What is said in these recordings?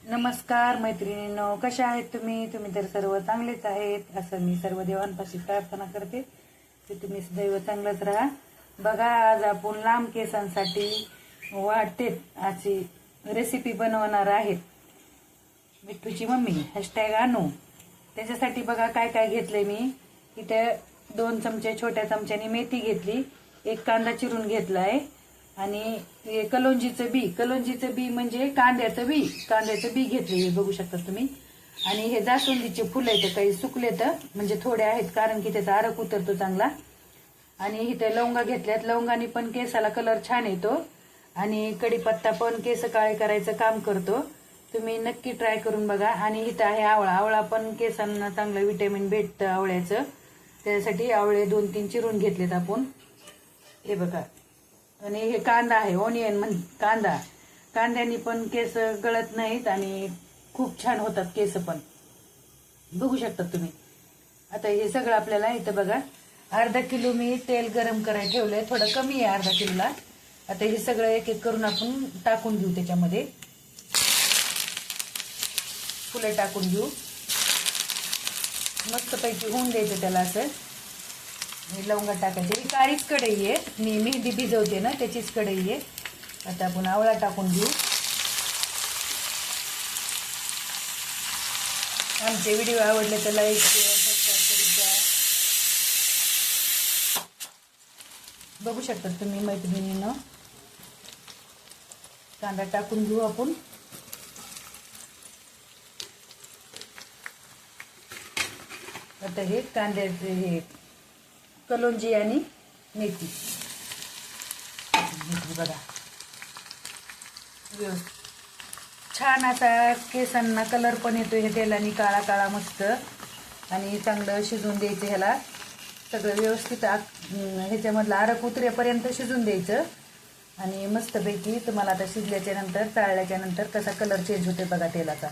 नमस्कार मैत्रिणींनो, कशा आहेत तुम्ही? तुम्ही तर सर्व चांगलेच आहेत असं मी सर्व देवांपाशी प्रार्थना करते की तुम्ही दैव चांगलंच राहा. बघा, आज आपण लांब केसांसाठी वाटते अशी रेसिपी बनवणार आहेत. मिठूची मम्मी #आणू. त्याच्यासाठी बघा काय काय घेतलंय मी. इथे 2 चमचे छोट्या चमच्याने मेथी घेतली, 1 कांदा चिरून घेतलाय आणि हे कलोंजीचं बी म्हणजे कांद्याचं बी घेतले. हे बघू शकता तुम्ही. आणि हे जास्वंदीचे फुलं आहेत, काही सुकलेत म्हणजे थोडे आहेत कारण की त्याचा आरक उतरतो चांगला. आणि इथे लवंगा घेतल्यात, लवंगानी पण केसाला कलर छान येतो आणि कढीपत्ता पण केस काळे करायचं काम करतो. तुम्ही नक्की ट्राय करून बघा. आणि इथं आहे आवळा पण केसांना चांगलं विटॅमिन भेटतं आवळ्याचं. त्यासाठी आवळे 2-3 चिरून घेतलेत आपण. हे बघा. आणि हे कांदा आहे, ओनियन कांद्यानी पण केस गळत नाहीत आणि खूप छान होतात केस पण. बघू शकता तुम्ही. आता हे सगळं आपल्याला इथं बघा, अर्धा किलो मी तेल गरम करायला ठेवलंय. थोडं कमी आहे अर्धा किलोला. आता हे सगळं एक एक करून आपण टाकून घेऊ. त्याच्यामध्ये फुलं टाकून घेऊ. मस्तपैकी होऊन द्यायचं त्याला असं. लवंगा टाकायचे. ही काळीच कढई आहे, मी मेहंदी भिजवते ना त्याचीच कढई आहे. आता आपण आवळा टाकून घेऊ. आमचे व्हिडिओ आवडले तर लाईक शेअर सबस्क्राईब करून द्या. बघू शकता तुम्ही मैत्रिणींनो. कांदा टाकून घेऊ आपण. आता हे कांद्याचे हे कलोंजी आणि मेथी बघा. छान असा केसांना कलर पण येतो हे तेलाने, काळा काळा मस्त. आणि चांगलं शिजून द्यायचं ह्याला सगळं व्यवस्थित. ह्याच्यामधलं आरक उतरेपर्यंत शिजून द्यायचं. आणि मस्तपैकी तुम्हाला आता शिजल्याच्या नंतर, चाळल्याच्या नंतर कसा कलर चेंज होते बघा तेलाचा.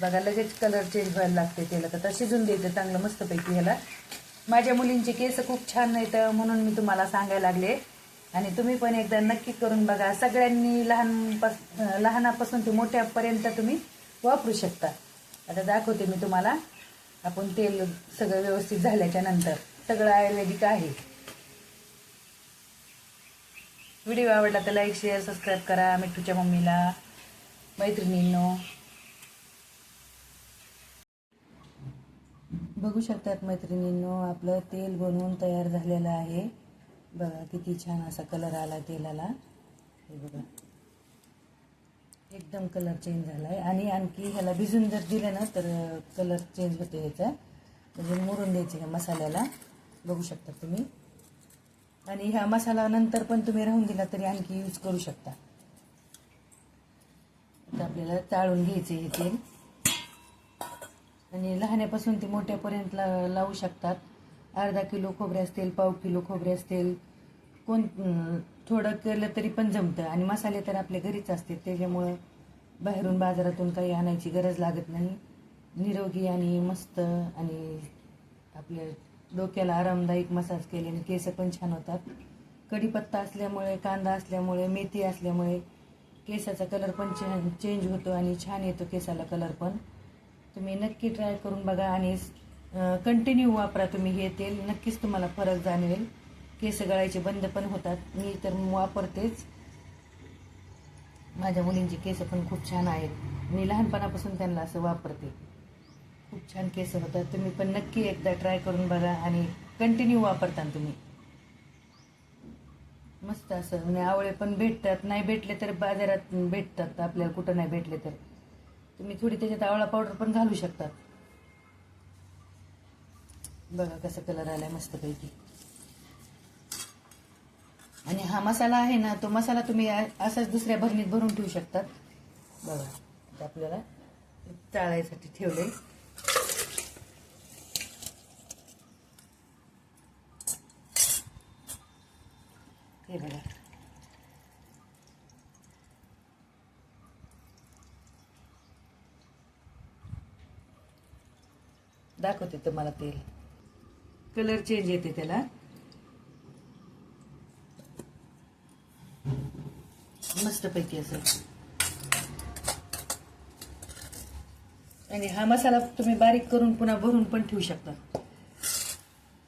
बघा लगेच कलर चेंज व्हायला लागते तेलात. आता शिजून द्यायचं चांगलं मस्तपैकी ह्याला. माझ्या मुलींचे केस खूप छान नाहीत म्हणून मी तुम्हाला सांगायला लागले. आणि तुम्ही पण एकदा नक्की करून बघा. सगळ्यांनी लहानापासून ते मोठ्यापर्यंत तुम्ही वापरू शकता. आता दाखवते मी तुम्हाला. आपण तेल सगळं व्यवस्थित झाल्याच्या नंतर. सगळं आयुर्वेदिक आहे. व्हिडिओ आवडला तर लाईक शेअर सबस्क्राईब करा. मिठूच्या मम्मीला. मैत्रिणींनो बघू शकतात मैत्रिणींनो, आपलं तेल बनवून तयार झालेलं आहे. बघा किती छान असा कलर आला तेलाला. हे बघा एकदम कलर चेंज झालाय. आणि आणखी ह्याला भिजून जर दिलं ना तर कलर चेंज होतो ह्याचा. म्हणजे मुरून द्यायचे ह्या मसाल्याला. बघू शकता तुम्ही. आणि ह्या मसाला नंतर पण तुम्ही राहून दिला तरी आणखी यूज करू शकता. आता आपल्याला चाळून घ्यायचे हे तेल. आणि लहान्यापासून ते मोठ्यापर्यंत लावू शकतात. अर्धा किलो खोबरे असतील, पाव किलो खोबरे असतील, कोण थोडं केलं तरी पण जमतं. आणि मसाले तर आपल्या घरीच असते, त्याच्यामुळं बाहेरून बाजारातून काही आणायची गरज लागत नाही. निरोगी आणि मस्त आणि आपल्या डोक्याला आरामदायक मसाज केल्याने केस पण छान होतात. कढीपत्ता असल्यामुळे, कांदा असल्यामुळे, मेथी असल्यामुळे केसाचा कलर पण चेंज होतो आणि छान येतो केसाला कलर पण. तुम्ही नक्की ट्राय करून बघा आणि कंटिन्यू वापरा तुम्ही हे तेल. नक्कीच तुम्हाला फरक जाणवेल. केस गळायचे बंद पण होतात. मी तर वापरतेच. माझ्या मुलींची केस पण खूप छान आहेत. मी लहानपणापासून त्यांना असं वापरते. खूप छान केस होतात. तुम्ही पण नक्की एकदा ट्राय करून बघा आणि कंटिन्यू वापरता तुम्ही. मस्त असं. आणि आवळे पण भेटतात. नाही भेटले तर बाजारात भेटतात. आपल्याला कुठं नाही भेटले तर तुम्ही थोडी त्याच्यात आवळा पावडर पण घालू शकतात. बघा कसा कलर आलाय मस्तपैकी. आणि हा मसाला आहे ना, तो मसाला तुम्ही असाच दुसऱ्या भरणीत भरून ठेवू शकतात. बघा आता आपल्याला चाळायसाठी ठेवले. हे बघा दाखवते तुम्हाला तेल. कलर चेंज येते त्याला. मस्तपैकी असं आणि हा मसाला तुम्ही बारीक करून पुन्हा भरून पण ठेवू शकता.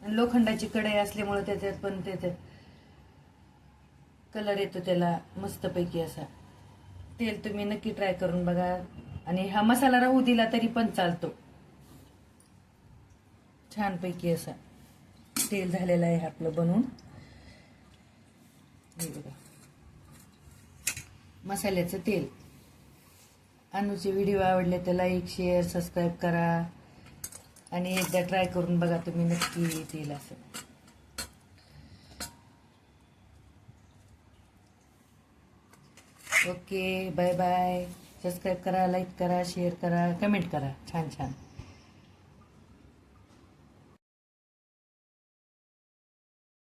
आणि लोखंडाची कढई असल्यामुळे त्याच्यात पण त्याच्यात कलर येतो त्याला मस्तपैकी असा. तेल तुम्ही नक्की ट्राय करून बघा. आणि हा मसाला राहू दिला तरी पण चालतो. छानपैकी असा तेल झालेलं आहे आपलं बनवून. हे बघा मसाल्याचं तेल. अनुचे व्हिडिओ आवडले तर लाईक शेअर सबस्क्राईब करा आणि एकदा ट्राय करून बघा तुम्ही नक्की तेल असं. Okay bye bye. सबस्क्राईब करा, लाईक करा, शेअर करा, कमेंट करा. छान छान.